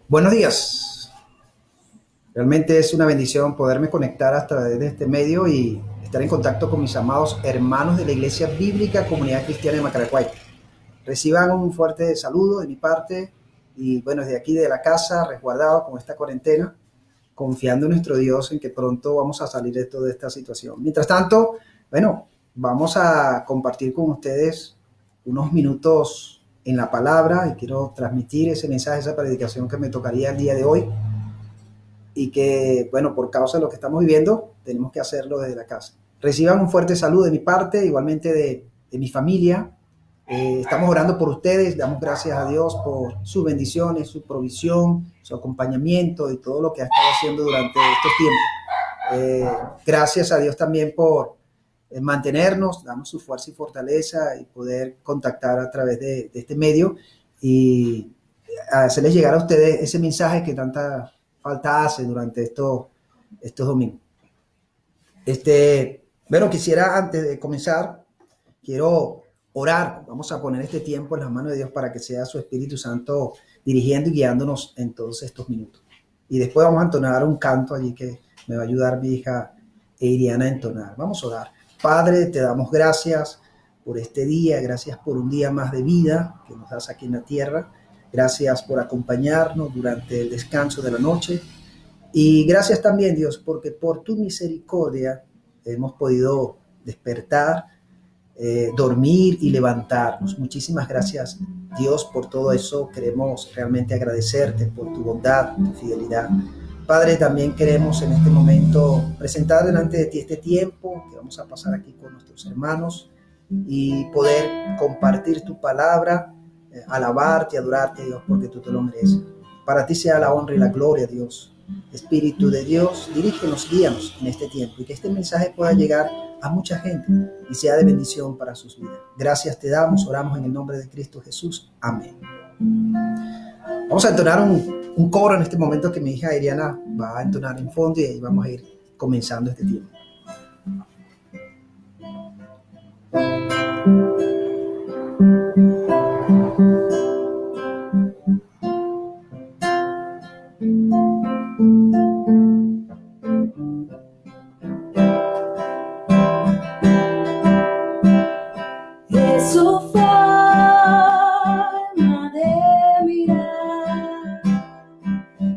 Buenos días. Realmente es una bendición poderme conectar a través de este medio y estar en contacto con mis amados hermanos de la Iglesia Bíblica Comunidad Cristiana de Macaracuay. Reciban un fuerte saludo de mi parte y bueno, desde aquí de la casa, resguardado con esta cuarentena, confiando en nuestro Dios en que pronto vamos a salir de toda esta situación. Mientras tanto, bueno, vamos a compartir con ustedes unos minutos en la palabra y quiero transmitir ese mensaje, esa predicación que me tocaría el día de hoy y que, bueno, por causa de lo que estamos viviendo, tenemos que hacerlo desde la casa. Reciban un fuerte saludo de mi parte, igualmente de mi familia. Estamos orando por ustedes, damos gracias a Dios por sus bendiciones, su provisión, su acompañamiento y todo lo que ha estado haciendo durante estos tiempos. Gracias a Dios también por mantenernos, darnos su fuerza y fortaleza y poder contactar a través de este medio y hacerles llegar a ustedes ese mensaje que tanta falta hace durante estos domingos. Bueno, quisiera antes de comenzar, quiero orar. Vamos a poner este tiempo en las manos de Dios para que sea su Espíritu Santo dirigiendo y guiándonos en todos estos minutos. Y después vamos a entonar un canto allí que me va a ayudar mi hija Iriana a entonar. Vamos a orar. Padre, te damos gracias por este día, gracias por un día más de vida que nos das aquí en la tierra. Gracias por acompañarnos durante el descanso de la noche. Y gracias también, Dios, porque por tu misericordia hemos podido despertar, dormir y levantarnos. Muchísimas gracias, Dios, por todo eso. Queremos realmente agradecerte por tu bondad, tu fidelidad. Padre, también queremos en este momento presentar delante de ti este tiempo que vamos a pasar aquí con nuestros hermanos y poder compartir tu palabra, alabarte, adorarte, Dios, porque tú te lo mereces. Para ti sea la honra y la gloria, Dios. Espíritu de Dios, dirígenos, guíanos en este tiempo y que este mensaje pueda llegar a mucha gente y sea de bendición para sus vidas. Gracias te damos, oramos en el nombre de Cristo Jesús. Amén. Vamos a entonar un coro en este momento que mi hija Iriana va a entonar en fondo y ahí vamos a ir comenzando este tiempo.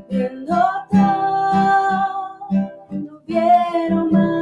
Viendo todo, no quiero más.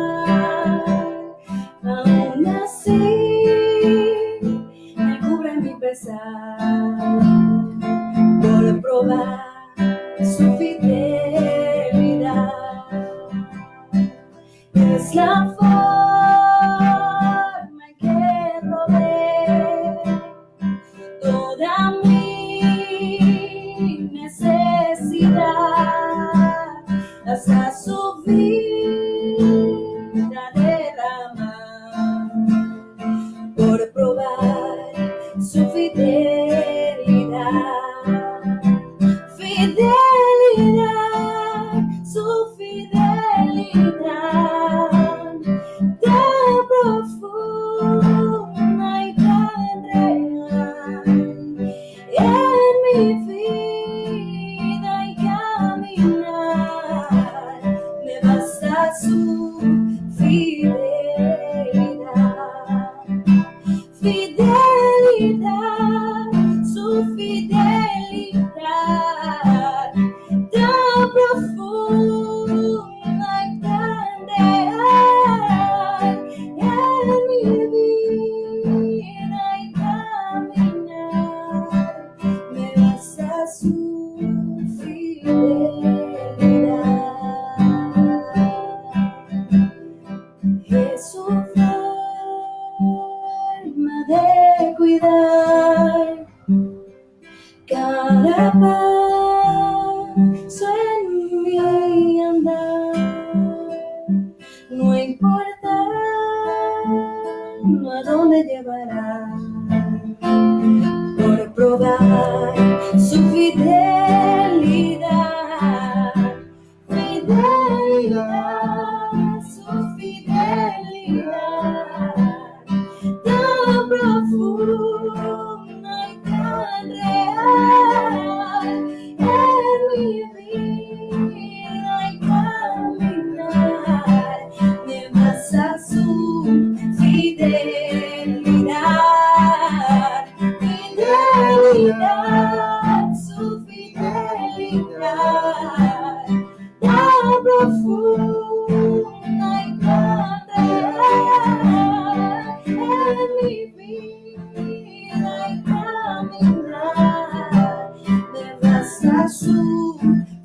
su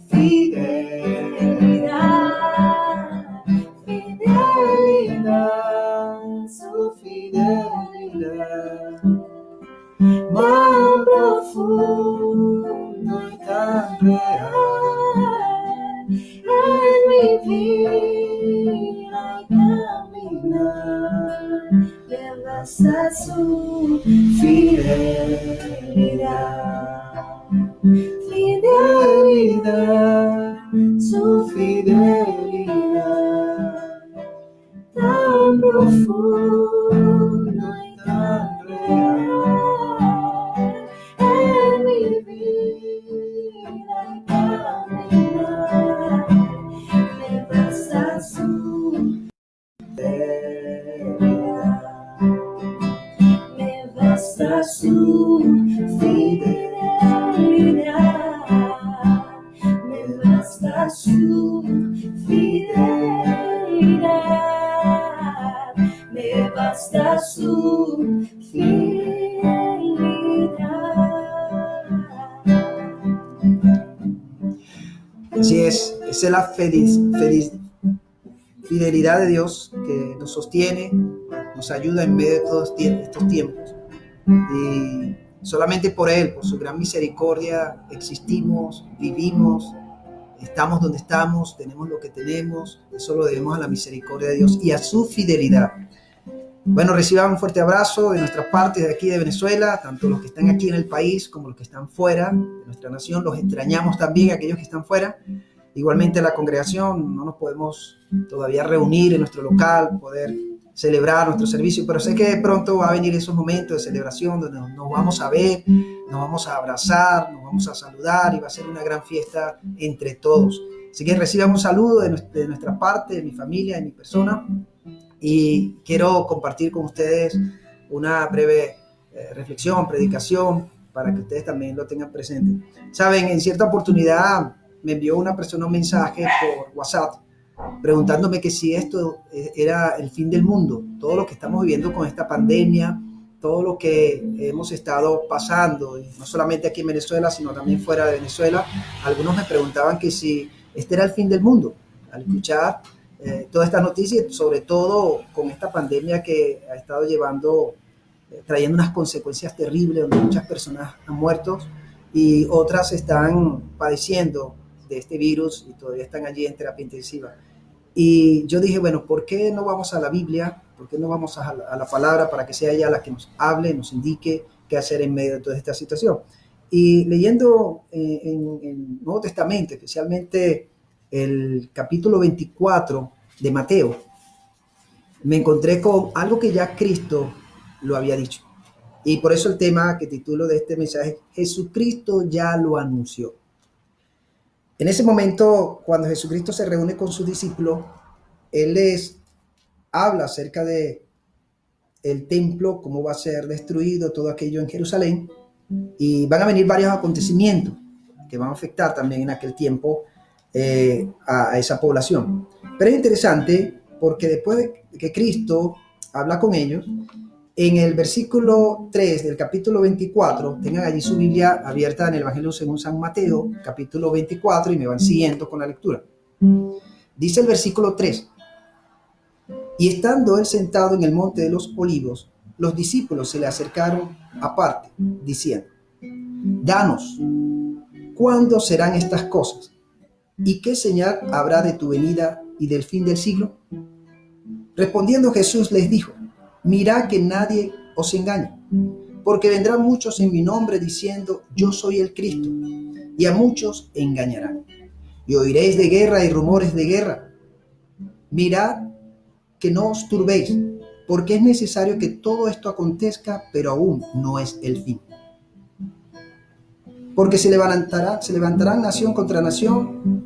fidelidad, fidelidad, su fidelidad, más profundo y tan real en mi vida y caminar, me basta su fidelidad, fidelidad, su fidelidad, tan profundo y tan real en mi vida y caminar, me basta su fidelidad, me basta su fidelidad, me basta su fidelidad, me basta su fidelidad. Así es, esa es la fidelidad de Dios que nos sostiene, nos ayuda en medio de todos estos tiempos. Y solamente por Él, por su gran misericordia, existimos, vivimos, estamos donde estamos, tenemos lo que tenemos. Eso lo debemos a la misericordia de Dios y a su fidelidad. Bueno, reciban un fuerte abrazo de nuestra parte de aquí de Venezuela, tanto los que están aquí en el país como los que están fuera de nuestra nación. Los extrañamos también, aquellos que están fuera. Igualmente la congregación, no nos podemos todavía reunir en nuestro local, poder celebrar nuestro servicio, pero sé que de pronto va a venir esos momentos de celebración donde nos vamos a ver, nos vamos a abrazar, nos vamos a saludar y va a ser una gran fiesta entre todos. Así que reciban un saludo de nuestra parte, de mi familia, de mi persona, y quiero compartir con ustedes una breve reflexión, predicación, para que ustedes también lo tengan presente. Saben, en cierta oportunidad me envió una persona un mensaje por WhatsApp preguntándome que si esto era el fin del mundo, todo lo que estamos viviendo con esta pandemia, todo lo que hemos estado pasando, y no solamente aquí en Venezuela, sino también fuera de Venezuela. Algunos me preguntaban que si este era el fin del mundo, al escuchar todas estas noticias, sobre todo con esta pandemia que ha estado trayendo unas consecuencias terribles, donde muchas personas han muerto y otras están padeciendo de este virus y todavía están allí en terapia intensiva. Y yo dije, bueno, ¿por qué no vamos a la Biblia? ¿Por qué no vamos a la palabra para que sea ella la que nos hable, nos indique qué hacer en medio de toda esta situación? Y leyendo en el Nuevo Testamento, especialmente el capítulo 24 de Mateo, me encontré con algo que ya Cristo lo había dicho. Y por eso el tema que titulo de este mensaje, Jesucristo ya lo anunció. En ese momento, cuando Jesucristo se reúne con sus discípulos, Él les habla acerca de el templo, cómo va a ser destruido, todo aquello en Jerusalén, y van a venir varios acontecimientos que van a afectar también en aquel tiempo a esa población. Pero es interesante porque después de que Cristo habla con ellos, en el versículo 3 del capítulo 24, tengan allí su Biblia abierta en el Evangelio según San Mateo, capítulo 24, y me van siguiendo con la lectura. Dice el versículo 3, y estando él sentado en el monte de los olivos, los discípulos se le acercaron aparte, diciendo, danos, ¿cuándo serán estas cosas? ¿Y qué señal habrá de tu venida y del fin del siglo? Respondiendo Jesús les dijo, mirad que nadie os engañe, porque vendrán muchos en mi nombre diciendo, yo soy el Cristo, y a muchos engañarán. Y oiréis de guerra y rumores de guerra. Mirad que no os turbéis, porque es necesario que todo esto acontezca, pero aún no es el fin. Porque se levantarán nación contra nación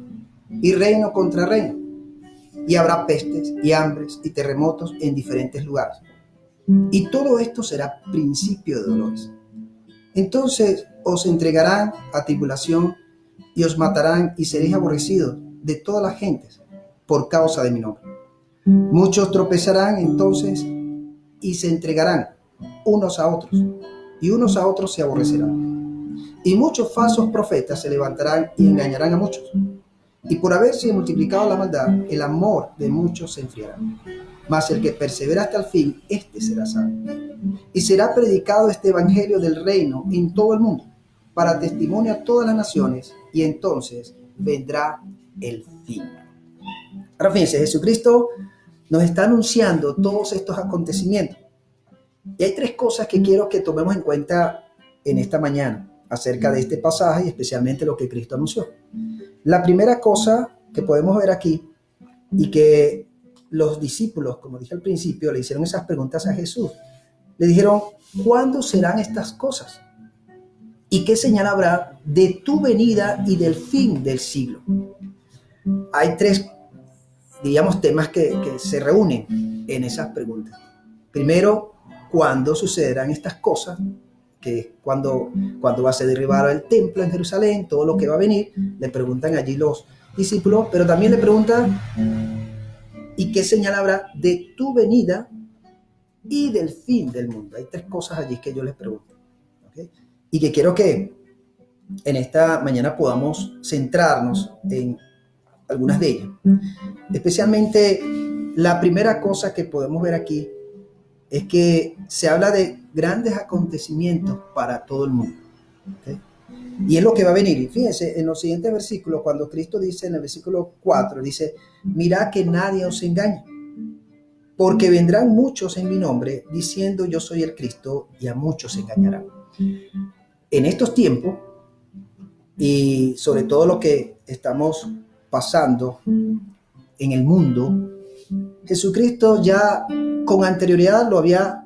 y reino contra reino, y habrá pestes y hambres y terremotos en diferentes lugares. Y todo esto será principio de dolores. Entonces os entregarán a tribulación y os matarán y seréis aborrecidos de todas las gentes por causa de mi nombre. Muchos tropezarán entonces y se entregarán unos a otros, y unos a otros se aborrecerán. y muchos falsos profetas se levantarán y engañarán a muchos. Y por haberse multiplicado la maldad, el amor de muchos se enfriará. Mas el que persevera hasta el fin, este será salvo. Y será predicado este evangelio del reino en todo el mundo, para testimonio a todas las naciones, y entonces vendrá el fin. Ahora fíjense, Jesucristo nos está anunciando todos estos acontecimientos. Y hay tres cosas que quiero que tomemos en cuenta en esta mañana acerca de este pasaje y especialmente lo que Cristo anunció. La primera cosa que podemos ver aquí y que los discípulos, como dije al principio, le hicieron esas preguntas a Jesús. Le dijeron, ¿cuándo serán estas cosas? ¿Y qué señal habrá de tu venida y del fin del siglo? Hay tres, digamos, temas que se reúnen en esas preguntas. Primero, ¿cuándo sucederán estas cosas? Que es cuando va a ser derribado el templo en Jerusalén, todo lo que va a venir. Le preguntan allí los discípulos, pero también le preguntan, ¿y qué señal habrá de tu venida y del fin del mundo? Hay tres cosas allí que yo les pregunto, ¿okay? Y que quiero que en esta mañana podamos centrarnos en algunas de ellas. Especialmente la primera cosa que podemos ver aquí es que se habla de grandes acontecimientos para todo el mundo, ¿okay? Y es lo que va a venir. Y fíjense, en los siguientes versículos, cuando Cristo dice en el versículo 4, dice, mirad que nadie os engañe, porque vendrán muchos en mi nombre diciendo yo soy el Cristo, y a muchos se engañarán. En estos tiempos, y sobre todo lo que estamos pasando en el mundo, Jesucristo ya con anterioridad lo había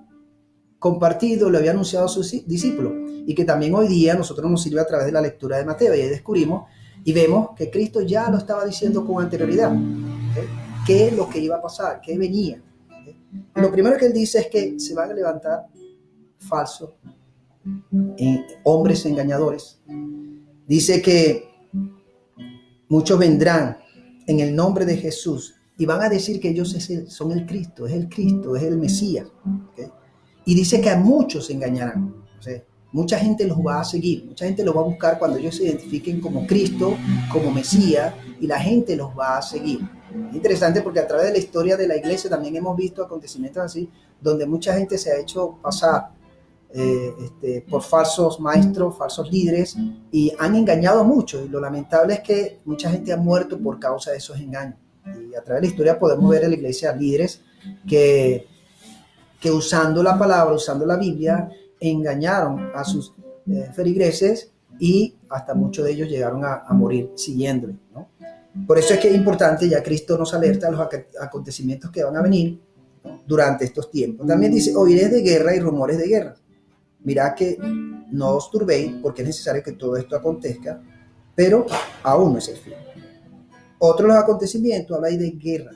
compartido, lo había anunciado a sus discípulos, y que también hoy día nosotros nos sirve a través de la lectura de Mateo, y ahí descubrimos y vemos que Cristo ya lo estaba diciendo con anterioridad, ¿okay? ¿Qué es lo que iba a pasar? ¿Qué venía? ¿Okay? Lo primero que él dice es que se van a levantar falsos hombres engañadores. Dice que muchos vendrán en el nombre de Jesús y van a decir que ellos son el Cristo, es el Mesías, ¿okay? Y dice que a muchos se engañarán, ¿sí? Mucha gente los va a seguir, mucha gente los va a buscar cuando ellos se identifiquen como Cristo, como Mesías, y la gente los va a seguir. Es interesante porque a través de la historia de la iglesia también hemos visto acontecimientos así, donde mucha gente se ha hecho pasar por falsos maestros, falsos líderes, y han engañado a muchos, y lo lamentable es que mucha gente ha muerto por causa de esos engaños. Y a través de la historia podemos ver en la iglesia líderes que usando la palabra, usando la Biblia, engañaron a sus feligreses, y hasta muchos de ellos llegaron a morir siguiéndole, ¿no? Por eso es que es importante, ya Cristo nos alerta a los acontecimientos que van a venir, ¿no?, durante estos tiempos. También dice, oiréis de guerra y rumores de guerra. Mirad que no os turbéis, porque es necesario que todo esto acontezca, pero aún no es el fin. Otro de los acontecimientos habla ahí de guerra.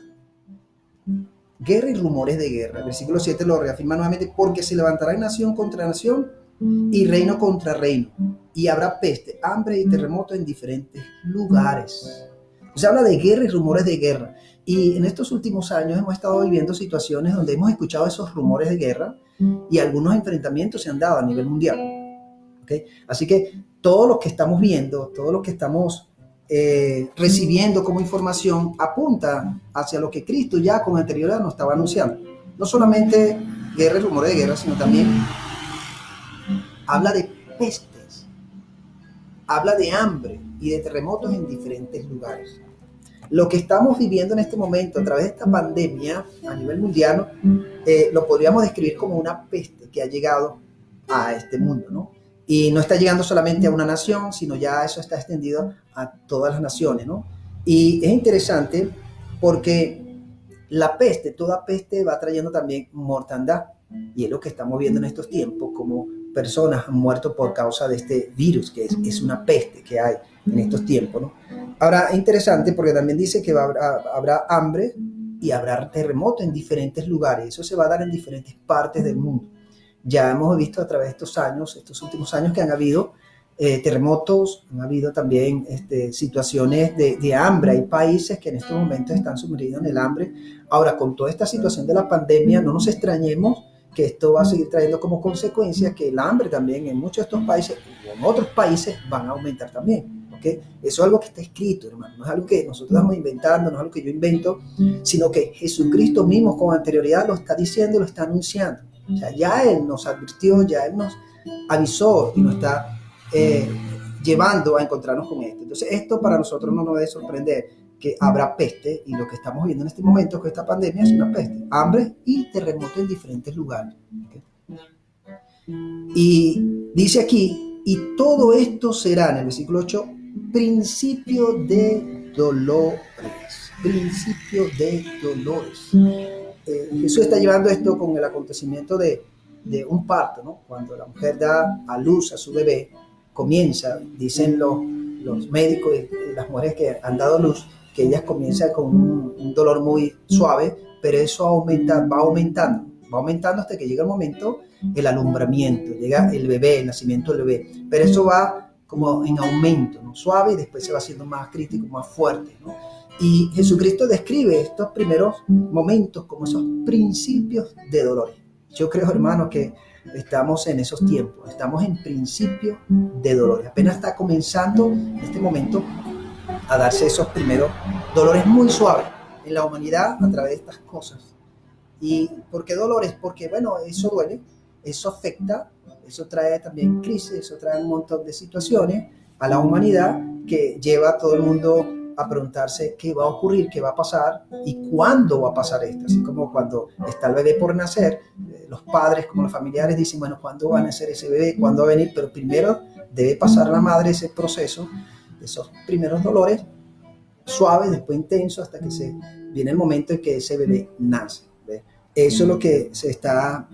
Guerra y rumores de guerra. El versículo 7 lo reafirma nuevamente, porque se levantará nación contra nación y reino contra reino, y habrá peste, hambre y terremoto en diferentes lugares. Se habla de guerra y rumores de guerra. Y en estos últimos años hemos estado viviendo situaciones donde hemos escuchado esos rumores de guerra, y algunos enfrentamientos se han dado a nivel mundial, ¿okay? Así que todo lo que estamos viendo, todo lo que estamos recibiendo como información apunta hacia lo que Cristo ya con anterioridad nos estaba anunciando. No solamente guerra y rumores de guerra, sino también habla de pestes, habla de hambre y de terremotos en diferentes lugares. Lo que estamos viviendo en este momento a través de esta pandemia a nivel mundial, lo podríamos describir como una peste que ha llegado a este mundo, ¿no? Y no está llegando solamente a una nación, sino ya eso está extendido a todas las naciones, ¿no? Y es interesante porque la peste, toda peste va trayendo también mortandad, y es lo que estamos viendo en estos tiempos, como personas han muerto por causa de este virus, que es una peste que hay en estos tiempos, ¿no? Ahora, es interesante porque también dice que habrá hambre y habrá terremoto en diferentes lugares. Eso se va a dar en diferentes partes del mundo. Ya hemos visto a través de estos años, estos últimos años, que han habido terremotos, han habido también situaciones de hambre. Hay países que en estos momentos están sumergidos en el hambre. Ahora, con toda esta situación de la pandemia, no nos extrañemos que esto va a seguir trayendo como consecuencia que el hambre también en muchos de estos países y en otros países van a aumentar también. ¿Okay? Eso es algo que está escrito, hermano. No es algo que nosotros estamos inventando, no es algo que yo invento, sino que Jesucristo mismo con anterioridad lo está diciendo, lo está anunciando. O sea, ya Él nos advirtió, ya Él nos avisó y nos está llevando a encontrarnos con esto. Entonces, esto para nosotros no nos debe sorprender, que habrá peste, y lo que estamos viendo en este momento con esta pandemia es una peste, hambre y terremoto en diferentes lugares. ¿Okay? Y dice aquí, y todo esto será, en el versículo 8, principio de dolores. Principio de dolores. Jesús está llevando esto con el acontecimiento de un parto, ¿no? Cuando la mujer da a luz a su bebé, comienza, dicen los médicos y las mujeres que han dado luz, que ellas comienzan con un dolor muy suave, pero eso va aumentando hasta que llega el momento, el alumbramiento, llega el bebé, el nacimiento del bebé, pero eso va como en aumento, ¿no? Suave, y después se va haciendo más crítico, más fuerte, ¿no? Y Jesucristo describe estos primeros momentos como esos principios de dolor. Yo creo, hermanos, que estamos en esos tiempos, estamos en principio de dolor. Apenas está comenzando en este momento a darse esos primeros dolores muy suaves en la humanidad a través de estas cosas. ¿Y por qué dolores? Porque, bueno, eso duele, eso afecta, eso trae también crisis, eso trae un montón de situaciones a la humanidad que lleva a todo el mundo a preguntarse qué va a ocurrir, qué va a pasar y cuándo va a pasar esto. Así como cuando está el bebé por nacer, los padres como los familiares dicen, bueno, ¿cuándo va a nacer ese bebé? ¿Cuándo va a venir? Pero primero debe pasar la madre ese proceso, esos primeros dolores suaves, después intensos, hasta que viene el momento en que ese bebé nace. ¿Ve? Eso es lo que se está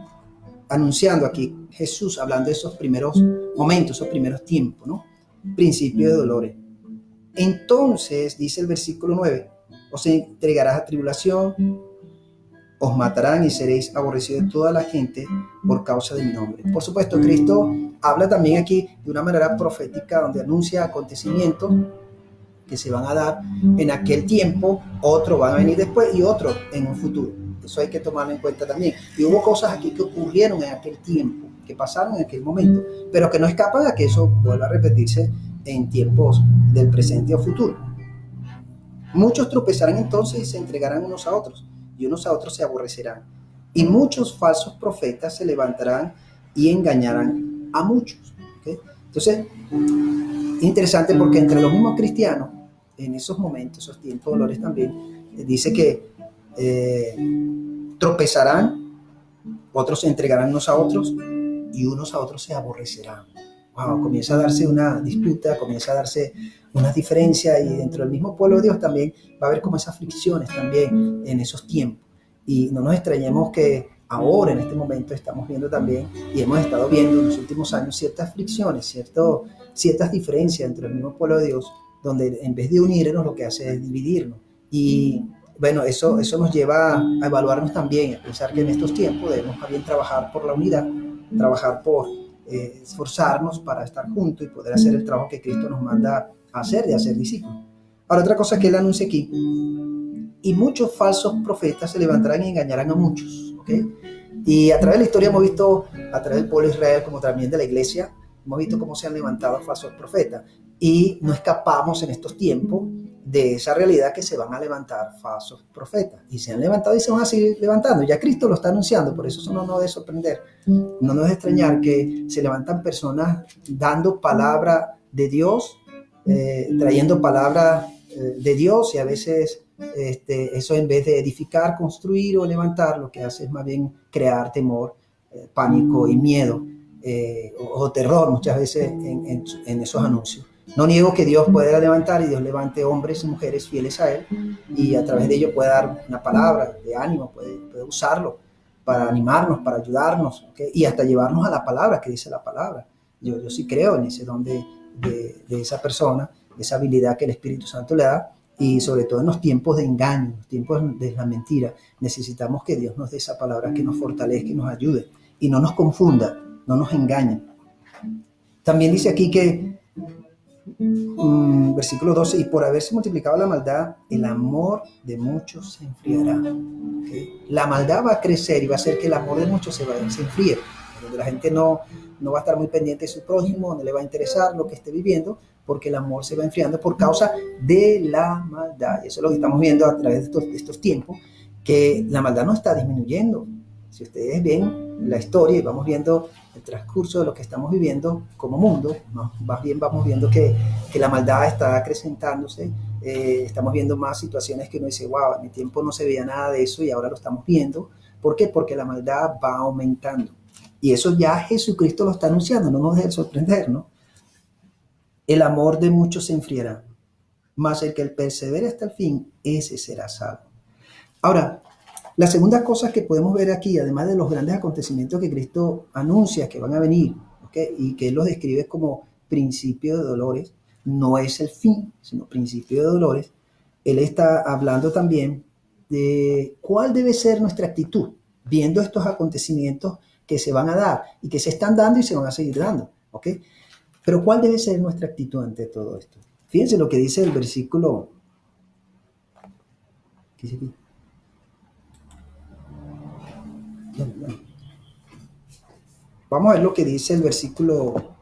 anunciando aquí Jesús, hablando de esos primeros momentos, esos primeros tiempos, ¿no? Principio de dolores. Entonces, dice el versículo 9, os entregarás a tribulación, os matarán y seréis aborrecidos de toda la gente por causa de mi nombre. Por supuesto, Cristo habla también aquí de una manera profética, donde anuncia acontecimientos que se van a dar en aquel tiempo, otros van a venir después y otros en un futuro. Eso hay que tomarlo en cuenta también. Y hubo cosas aquí que ocurrieron en aquel tiempo, que pasaron en aquel momento, pero que no escapan a que eso vuelva a repetirse en tiempos del presente o futuro. Muchos tropezarán entonces y se entregarán unos a otros, y unos a otros se aborrecerán. Y muchos falsos profetas se levantarán y engañarán a muchos. ¿Okay? Entonces, interesante porque entre los mismos cristianos, en esos momentos, esos tiempos de dolores también, dice que tropezarán, otros se entregarán unos a otros, y unos a otros se aborrecerán. Wow, comienza a darse una disputa, comienza a darse una diferencia, y dentro del mismo pueblo de Dios también va a haber como esas fricciones también en esos tiempos. Y no nos extrañemos que ahora en este momento estamos viendo también, y hemos estado viendo en los últimos años, ciertas fricciones, ciertas diferencias entre el mismo pueblo de Dios, donde en vez de unirnos lo que hace es dividirnos. Y bueno, eso nos lleva a evaluarnos también, a pensar que en estos tiempos debemos también trabajar por la unidad, trabajar por esforzarnos para estar juntos y poder hacer el trabajo que Cristo nos manda a hacer, de hacer discípulos. Ahora, otra cosa que él anuncia aquí, y muchos falsos profetas se levantarán y engañarán a muchos. ¿Okay? Y a través de la historia hemos visto, a través del pueblo de Israel, como también de la iglesia, hemos visto cómo se han levantado falsos profetas, y no escapamos en estos tiempos de esa realidad que se van a levantar falsos profetas, y se han levantado y se van a seguir levantando. Ya Cristo lo está anunciando, por eso no nos debe sorprender, no nos debe extrañar que se levantan personas dando palabra de Dios, trayendo palabra de Dios, y a veces eso, en vez de edificar, construir o levantar, lo que hace es más bien crear temor, pánico y miedo, o terror muchas veces en esos anuncios. No niego que Dios pueda levantar, y Dios levante hombres y mujeres fieles a Él, y a través de ello puede dar una palabra de ánimo, puede usarlo para animarnos, para ayudarnos, ¿okay? Y hasta llevarnos a la palabra, que dice la palabra. Yo sí creo en ese don de esa persona, esa habilidad que el Espíritu Santo le da, y sobre todo en los tiempos de engaño, en los tiempos de la mentira, necesitamos que Dios nos dé esa palabra que nos fortalezca y nos ayude, y no nos confunda, no nos engañe. También dice aquí que Versículo 12, y por haberse multiplicado la maldad, el amor de muchos se enfriará. ¿Okay? La maldad va a crecer y va a hacer que el amor de muchos se enfríe, donde la gente no va a estar muy pendiente de su prójimo, no le va a interesar lo que esté viviendo, porque el amor se va enfriando por causa de la maldad. Y eso es lo que estamos viendo a través de estos tiempos, que la maldad no está disminuyendo. Si ustedes ven la historia y vamos viendo el transcurso de lo que estamos viviendo como mundo, más bien vamos viendo que la maldad está acrecentándose. Estamos viendo más situaciones que uno dice, wow, en mi tiempo no se veía nada de eso y ahora lo estamos viendo. ¿Por qué? Porque la maldad va aumentando. Y eso ya Jesucristo lo está anunciando, no nos deje sorprender, ¿no? El amor de muchos se enfriará, mas el que persevere hasta el fin, ese será salvo. Ahora, la segunda cosa que podemos ver aquí, además de los grandes acontecimientos que Cristo anuncia que van a venir, ¿okay? Y que Él los describe como principio de dolores, no es el fin, sino principio de dolores. Él está hablando también de cuál debe ser nuestra actitud, viendo estos acontecimientos que se van a dar y que se están dando y se van a seguir dando, ¿ok? Pero ¿cuál debe ser nuestra actitud ante todo esto? Fíjense lo que dice el versículo. ¿Qué dice aquí? Vamos a ver lo que dice el versículo,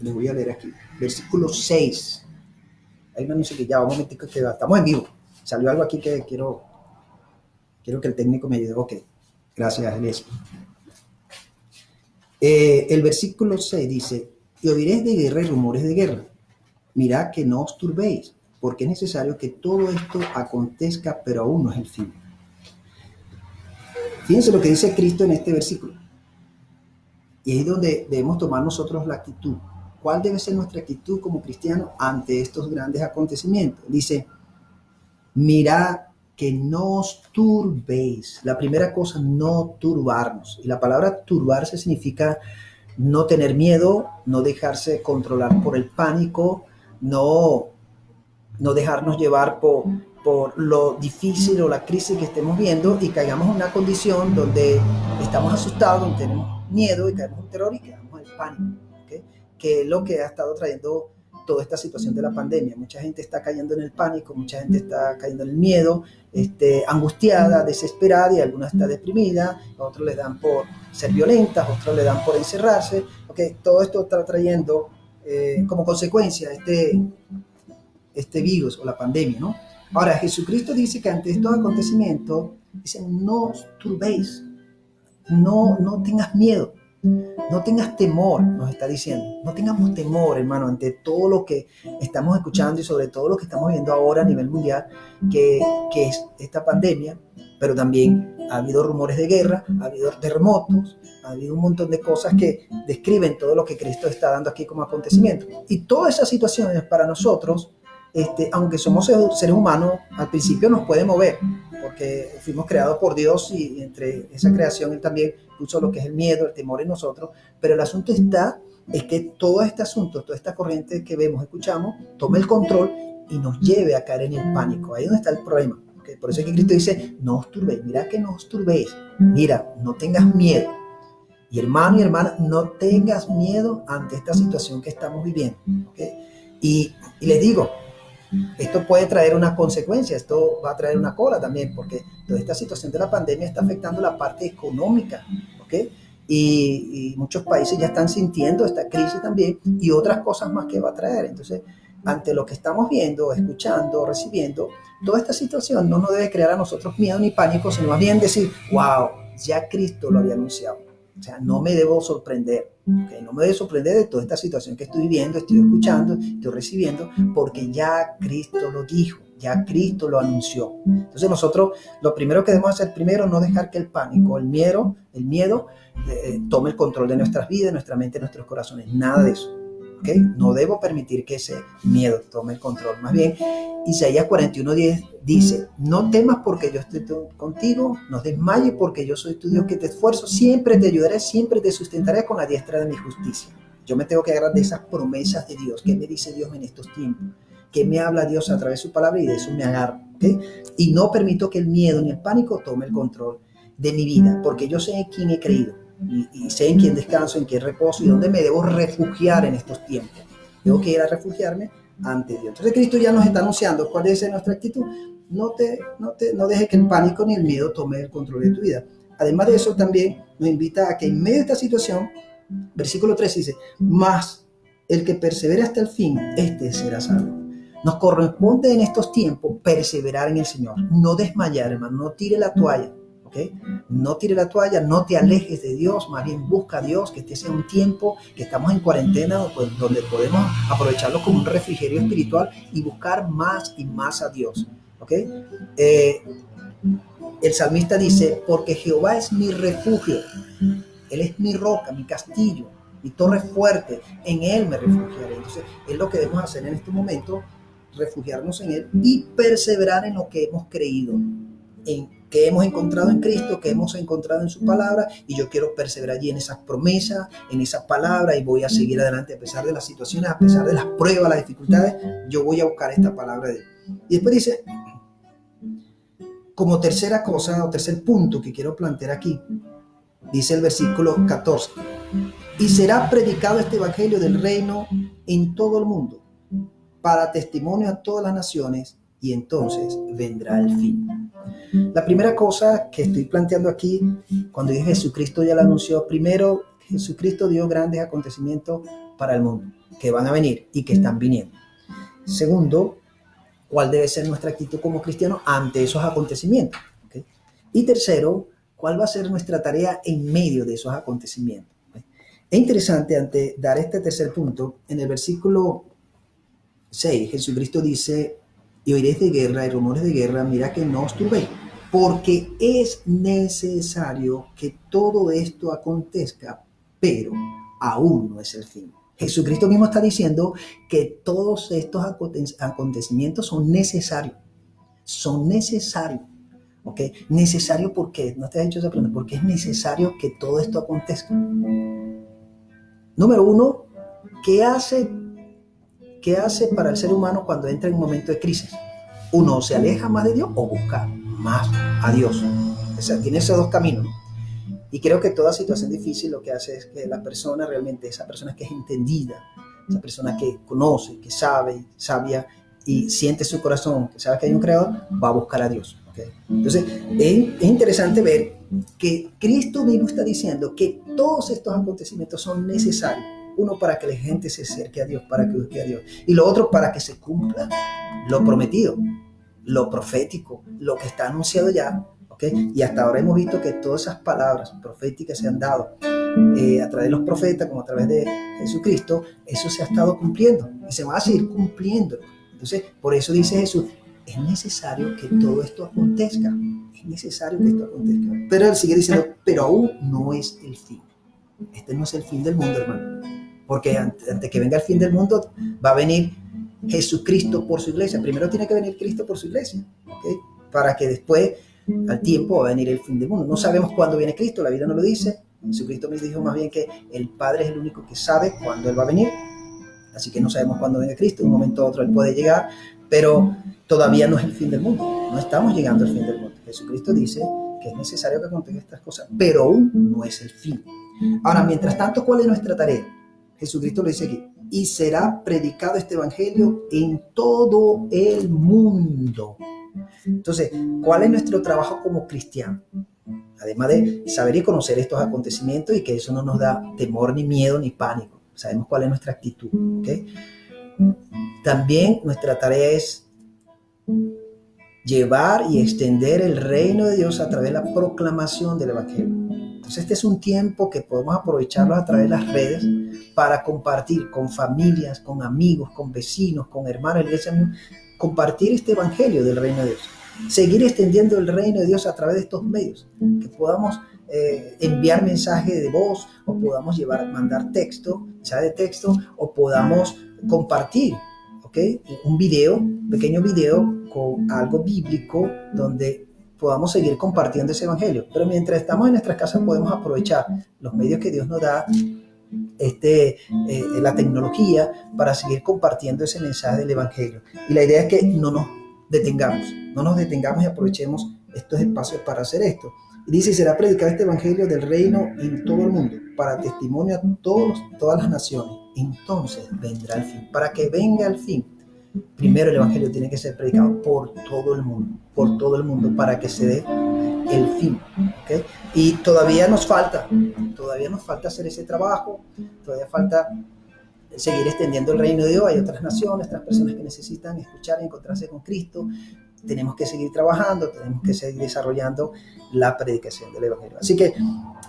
les voy a leer aquí, versículo 6. Hay una música que ya, un momentico que estamos en vivo. Salió algo aquí que quiero que el técnico me ayude. Ok, gracias, Elias. El versículo 6 dice, y oiréis de guerra y rumores de guerra. Mirad que no os turbéis, porque es necesario que todo esto acontezca, pero aún no es el fin. Fíjense lo que dice Cristo en este versículo. Y ahí es donde debemos tomar nosotros la actitud. ¿Cuál debe ser nuestra actitud como cristianos ante estos grandes acontecimientos? Dice, mirad que no os turbéis. La primera cosa, no turbarnos. Y la palabra turbarse significa no tener miedo, no dejarse controlar por el pánico, no dejarnos llevar por lo difícil o la crisis que estemos viendo y caigamos en una condición donde estamos asustados, donde tenemos miedo y caemos en terror y quedamos en pánico, ¿okay? Que es lo que ha estado trayendo toda esta situación de la pandemia. Mucha gente está cayendo en el pánico, mucha gente está cayendo en el miedo, angustiada, desesperada, y alguna está deprimida, a otros le dan por ser violentas, a otros le dan por encerrarse, ¿okay? Todo esto está trayendo como consecuencia este virus o la pandemia, ¿no? Ahora, Jesucristo dice que ante estos acontecimientos, dice, no os turbéis, no tengas miedo, no tengas temor, nos está diciendo. No tengamos temor, hermano, ante todo lo que estamos escuchando y sobre todo lo que estamos viendo ahora a nivel mundial, que es esta pandemia, pero también ha habido rumores de guerra, ha habido terremotos, ha habido un montón de cosas que describen todo lo que Cristo está dando aquí como acontecimiento. Y todas esas situaciones para nosotros, aunque somos seres humanos, al principio nos puede mover, porque fuimos creados por Dios y entre esa creación Él también puso lo que es el miedo, el temor en nosotros, pero el asunto es que todo este asunto, toda esta corriente que vemos, escuchamos, tome el control y nos lleve a caer en el pánico. Ahí es donde está el problema. ¿Okay? Por eso es que Cristo dice, no os turbéis, mira que no os turbéis, mira, no tengas miedo. Y hermano y hermana, no tengas miedo ante esta situación que estamos viviendo. ¿Okay? Y les digo, esto puede traer una consecuencia, esto va a traer una cola también, porque toda esta situación de la pandemia está afectando la parte económica, ¿ok? Y muchos países ya están sintiendo esta crisis también y otras cosas más que va a traer. Entonces, ante lo que estamos viendo, escuchando, recibiendo, toda esta situación no nos debe crear a nosotros miedo ni pánico, sino más bien decir, wow, ya Cristo lo había anunciado. O sea, no me debo sorprender, ¿okay? No me debo sorprender de toda esta situación que estoy viviendo, estoy escuchando, estoy recibiendo, porque ya Cristo lo dijo, ya Cristo lo anunció. Entonces nosotros lo primero que debemos hacer, primero, no dejar que el pánico, el miedo tome el control de nuestras vidas, nuestra mente, nuestros corazones, nada de eso. ¿Okay? No debo permitir que ese miedo tome el control. Más bien, Isaías 41:10 dice, no temas porque yo estoy contigo, no desmayes porque yo soy tu Dios que te esfuerzo, siempre te ayudaré, siempre te sustentaré con la diestra de mi justicia. Yo me tengo que agarrar de esas promesas de Dios. ¿Qué me dice Dios en estos tiempos? ¿Qué me habla Dios a través de su palabra? Y de eso me agarro. ¿Okay? Y no permito que el miedo ni el pánico tome el control de mi vida, porque yo sé en quién he creído. y sé en quién descanso, en quién reposo y dónde me debo refugiar en estos tiempos. Tengo que ir a refugiarme ante Dios. Entonces Cristo ya nos está anunciando cuál es nuestra actitud. No deje que el pánico ni el miedo tome el control de tu vida. Además de eso, también nos invita a que en medio de esta situación, versículo 3 dice, más el que persevere hasta el fin, este será salvo. Nos corresponde en estos tiempos perseverar en el Señor, no desmayar, hermano, no tire la toalla, ¿ok? No tire la toalla, no te alejes de Dios, más bien busca a Dios, que este sea un tiempo que estamos en cuarentena, pues, donde podemos aprovecharlo como un refrigerio espiritual y buscar más y más a Dios, ¿ok? El salmista dice, porque Jehová es mi refugio, Él es mi roca, mi castillo, mi torre fuerte, en Él me refugiaré. Entonces, es lo que debemos hacer en este momento, refugiarnos en Él y perseverar en lo que hemos creído, en que hemos encontrado en Cristo, que hemos encontrado en su palabra, y yo quiero perseverar allí en esas promesas, en esa palabra, y voy a seguir adelante a pesar de las situaciones, a pesar de las pruebas, las dificultades, yo voy a buscar esta palabra de Él. Y después dice, como tercera cosa o tercer punto que quiero plantear aquí, dice el versículo 14, y será predicado este evangelio del reino en todo el mundo, para testimonio a todas las naciones, y entonces vendrá el fin. La primera cosa que estoy planteando aquí, cuando dice Jesucristo ya lo anunció, primero, Jesucristo dio grandes acontecimientos para el mundo, que van a venir y que están viniendo. Segundo, ¿cuál debe ser nuestra actitud como cristianos ante esos acontecimientos? ¿Okay? Y tercero, ¿cuál va a ser nuestra tarea en medio de esos acontecimientos? ¿Okay? Es interesante, ante dar este tercer punto, en el versículo 6, Jesucristo dice, y oiréis de guerra y rumores de guerra, mira que no os turbéis, porque es necesario que todo esto acontezca, pero aún no es el fin. Jesucristo mismo está diciendo que todos estos acontecimientos son necesarios. Son necesarios. ¿Ok? Necesario porque, ¿no te has hecho esa pregunta? Porque es necesario que todo esto acontezca. Número uno, ¿qué hace para el ser humano cuando entra en un momento de crisis? Uno se aleja más de Dios o busca más a Dios. O sea, tiene esos dos caminos, ¿no? Y creo que toda situación difícil lo que hace es que la persona realmente, esa persona que es entendida, esa persona que conoce, que sabe, sabia y siente su corazón, que sabe que hay un creador, va a buscar a Dios. ¿Okay? Entonces, es interesante ver que Cristo mismo está diciendo que todos estos acontecimientos son necesarios. Uno, para que la gente se acerque a Dios, para que busque a Dios. Y lo otro, para que se cumpla lo prometido, lo profético, lo que está anunciado ya. ¿Okay? Y hasta ahora hemos visto que todas esas palabras proféticas se han dado a través de los profetas, como a través de Jesucristo, eso se ha estado cumpliendo y se va a seguir cumpliendo. Entonces, por eso dice Jesús, es necesario que todo esto acontezca. Es necesario que esto acontezca. Pero él sigue diciendo, pero aún no es el fin. Este no es el fin del mundo, hermano. Porque antes que venga el fin del mundo, va a venir Jesucristo por su iglesia. Primero tiene que venir Cristo por su iglesia, ¿okay? Para que después, al tiempo, va a venir el fin del mundo. No sabemos cuándo viene Cristo, la Biblia no lo dice. Jesucristo me dijo más bien que el Padre es el único que sabe cuándo Él va a venir. Así que no sabemos cuándo venga Cristo. De un momento a otro Él puede llegar, pero todavía no es el fin del mundo. No estamos llegando al fin del mundo. Jesucristo dice que es necesario que acontezcan estas cosas, pero aún no es el fin. Ahora, mientras tanto, ¿cuál es nuestra tarea? Jesucristo lo dice aquí, y será predicado este evangelio en todo el mundo. Entonces, ¿cuál es nuestro trabajo como cristianos? Además de saber y conocer estos acontecimientos y que eso no nos da temor, ni miedo, ni pánico. Sabemos cuál es nuestra actitud. ¿Okay? También nuestra tarea es llevar y extender el reino de Dios a través de la proclamación del evangelio. Entonces este es un tiempo que podemos aprovecharlo a través de las redes para compartir con familias, con amigos, con vecinos, con hermanos, iglesia, compartir este evangelio del reino de Dios. Seguir extendiendo el reino de Dios a través de estos medios, que podamos enviar mensajes de voz, o podamos mandar texto, mensaje de texto, o podamos compartir, ¿okay? Un video, un pequeño video con algo bíblico donde podamos seguir compartiendo ese evangelio. Pero mientras estamos en nuestras casas podemos aprovechar los medios que Dios nos da, la tecnología, para seguir compartiendo ese mensaje del evangelio. Y la idea es que no nos detengamos y aprovechemos estos espacios para hacer esto. Y dice, y será predicado este evangelio del reino en todo el mundo, para testimonio a todas las naciones. Entonces vendrá el fin. Para que venga el fin, primero el evangelio tiene que ser predicado por todo el mundo, para que se dé el fin. ¿Okay? Y todavía nos falta hacer ese trabajo, todavía falta seguir extendiendo el reino de Dios. Hay otras naciones, otras personas que necesitan escuchar y encontrarse con Cristo. Tenemos que seguir trabajando, tenemos que seguir desarrollando la predicación del evangelio. Así que,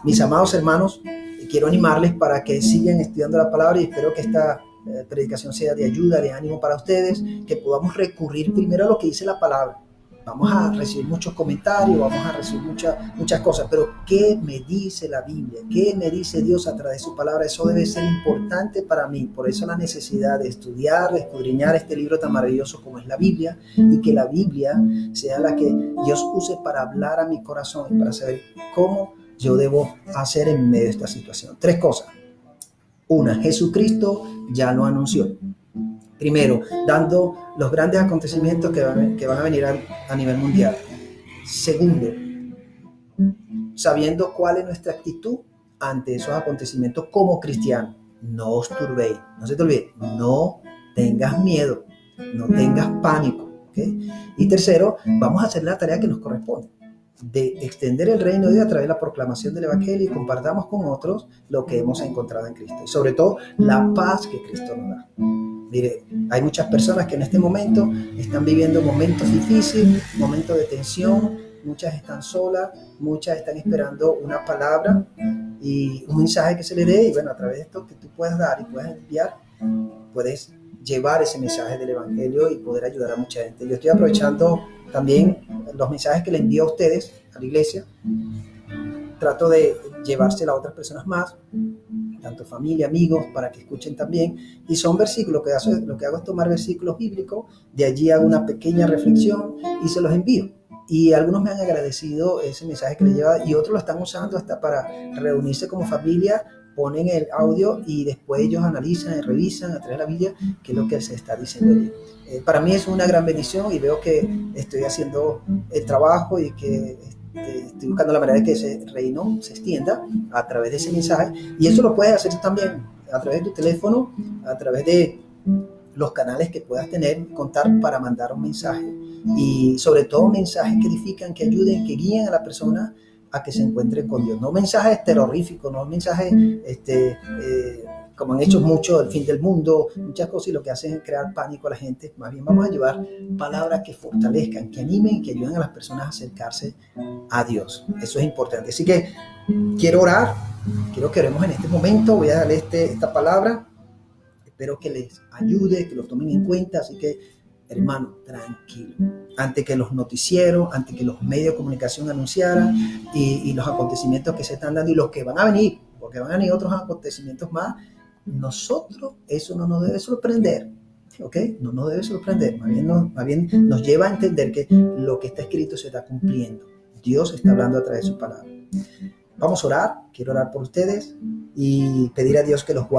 mis amados hermanos, quiero animarles para que sigan estudiando la palabra, y espero que esta predicación sea de ayuda, de ánimo para ustedes, que podamos recurrir primero a lo que dice la palabra. Vamos a recibir muchos comentarios, vamos a recibir muchas cosas, pero ¿qué me dice la Biblia? ¿Qué me dice Dios a través de su palabra? Eso debe ser importante para mí. Por eso la necesidad de estudiar, de escudriñar este libro tan maravilloso como es la Biblia, y que la Biblia sea la que Dios use para hablar a mi corazón y para saber cómo yo debo hacer en medio de esta situación. 3 cosas. Una, Jesucristo ya lo anunció. Primero, dando los grandes acontecimientos que van a venir a nivel mundial. Segundo, sabiendo cuál es nuestra actitud ante esos acontecimientos como cristianos. No os turbéis, no se te olvide, no tengas miedo, no tengas pánico. ¿Okay? Y tercero, vamos a hacer la tarea que nos corresponde, de extender el reino de Dios a través de la proclamación del evangelio, y compartamos con otros lo que hemos encontrado en Cristo, y sobre todo la paz que Cristo nos da. Mire, hay muchas personas que en este momento están viviendo momentos difíciles, momentos de tensión, muchas están solas, muchas están esperando una palabra y un mensaje que se le dé, y bueno, a través de esto que tú puedes dar y puedes enviar, puedes llevar ese mensaje del evangelio y poder ayudar a mucha gente. Yo estoy aprovechando también los mensajes que le envío a ustedes, a la iglesia. Trato de llevársela a otras personas más, tanto familia, amigos, para que escuchen también. Y son versículos, lo que hago es tomar versículos bíblicos, de allí hago una pequeña reflexión y se los envío. Y algunos me han agradecido ese mensaje que les lleva, y otros lo están usando hasta para reunirse como familia, ponen el audio y después ellos analizan y revisan a través de la Biblia qué es lo que se está diciendo allí. Para mí es una gran bendición, y veo que estoy haciendo el trabajo y que estoy buscando la manera de que ese reino se extienda a través de ese mensaje. Y eso lo puedes hacer también a través de tu teléfono, a través de los canales que puedas contar para mandar un mensaje, y sobre todo mensajes que edifican, que ayuden, que guíen a la persona a que se encuentre con Dios. No mensajes terroríficos, no mensajes como han hecho mucho, el fin del mundo, muchas cosas, y lo que hacen es crear pánico a la gente. Más bien vamos a llevar palabras que fortalezcan, que animen, que ayuden a las personas a acercarse a Dios. Eso es importante. Así que quiero orar, quiero que oremos en este momento. Voy a darle esta palabra, espero que les ayude, que lo tomen en cuenta. Así que, hermano, tranquilo. Antes que los noticieros, antes que los medios de comunicación anunciaran y los acontecimientos que se están dando y los que van a venir, porque van a venir otros acontecimientos más, nosotros eso no nos debe sorprender, ¿ok? No nos debe sorprender, más bien nos lleva a entender que lo que está escrito se está cumpliendo. Dios está hablando a través de su palabra. Vamos a orar, quiero orar por ustedes y pedir a Dios que los guarde.